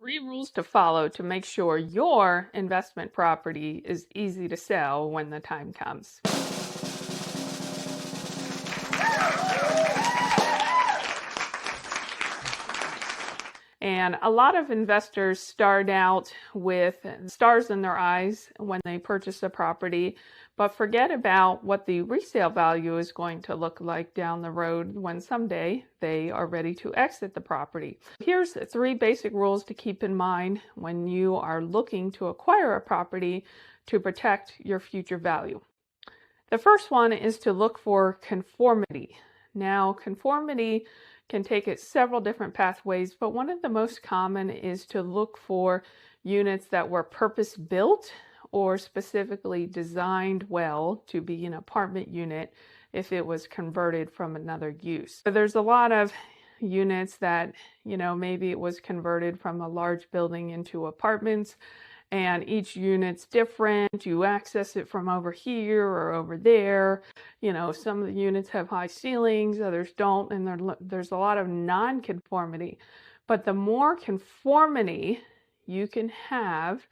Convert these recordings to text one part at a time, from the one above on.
3 rules to follow to make sure your investment property is easy to sell when the time comes. And a lot of investors start out with stars in their eyes when they purchase a property, but forget about what the resale value is going to look like down the road when someday they are ready to exit the property. Here's 3 basic rules to keep in mind when you are looking to acquire a property to protect your future value. The first one is to look for conformity. Now, conformity can take it several different pathways, but one of the most common is to look for units that were purpose-built or specifically designed well to be an apartment unit if it was converted from another use. So there's a lot of units that, maybe it was converted from a large building into apartments, and each unit's different. You access it from over here or over there. Some of the units have high ceilings, others don't, and there's a lot of non-conformity. But the more conformity you can have,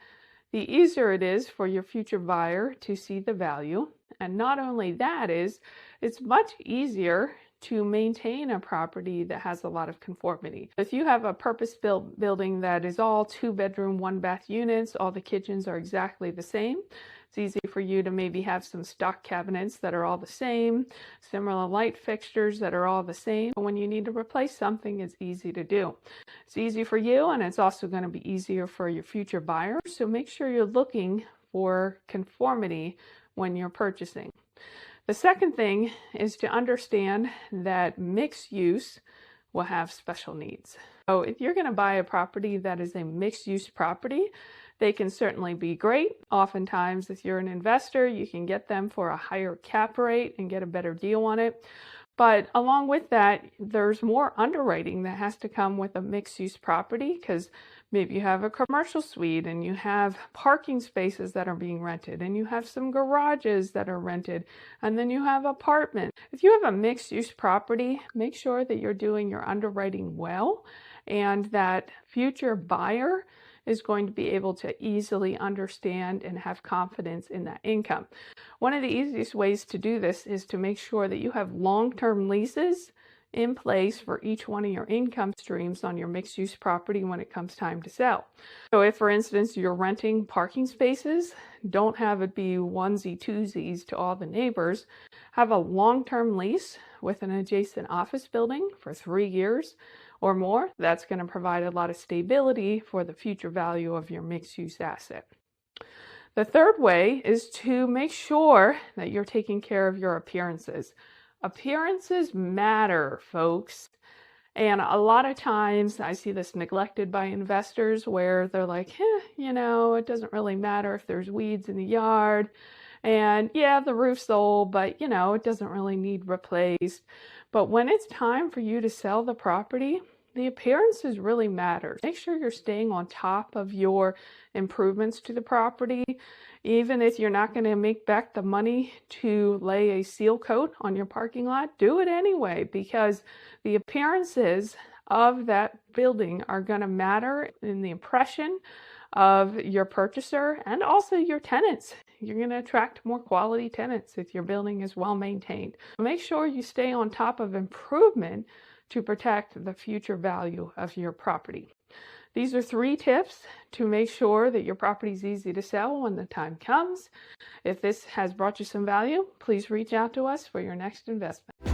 the easier it is for your future buyer to see the value. And not only that it's much easier to maintain a property that has a lot of conformity. If you have a purpose-built building that is all 2-bedroom, 1-bath units, all the kitchens are exactly the same, it's easy for you to maybe have some stock cabinets that are all the same, similar light fixtures that are all the same. When you need to replace something, it's easy to do. It's easy for you, and it's also going to be easier for your future buyers. So make sure you're looking for conformity when you're purchasing. The second thing is to understand that mixed use will have special needs. So if you're going to buy a property that is a mixed use property, they can certainly be great. Oftentimes, if you're an investor, you can get them for a higher cap rate and get a better deal on it. But along with that, there's more underwriting that has to come with a mixed use property, because maybe you have a commercial suite and you have parking spaces that are being rented and you have some garages that are rented and then you have apartments. If you have a mixed use property, make sure that you're doing your underwriting well and that future buyer is going to be able to easily understand and have confidence in that income. One of the easiest ways to do this is to make sure that you have long-term leases in place for each one of your income streams on your mixed-use property when it comes time to sell. So if, for instance, you're renting parking spaces, don't have it be onesie-twosies to all the neighbors. Have a long-term lease with an adjacent office building for 3 years or more. That's going to provide a lot of stability for the future value of your mixed-use asset. The third way is to make sure that you're taking care of your appearances. Appearances matter, folks. And a lot of times I see this neglected by investors where they're like, it doesn't really matter if there's weeds in the yard. And yeah, the roof's old, but it doesn't really need replaced. But when it's time for you to sell the property, the appearances really matter. Make sure you're staying on top of your improvements to the property. Even if you're not going to make back the money to lay a seal coat on your parking lot, do it anyway, because the appearances of that building are going to matter in the impression of your purchaser and also your tenants. You're going to attract more quality tenants if your building is well maintained. Make sure you stay on top of improvement to protect the future value of your property. These are 3 tips to make sure that your property is easy to sell when the time comes. If this has brought you some value, please reach out to us for your next investment.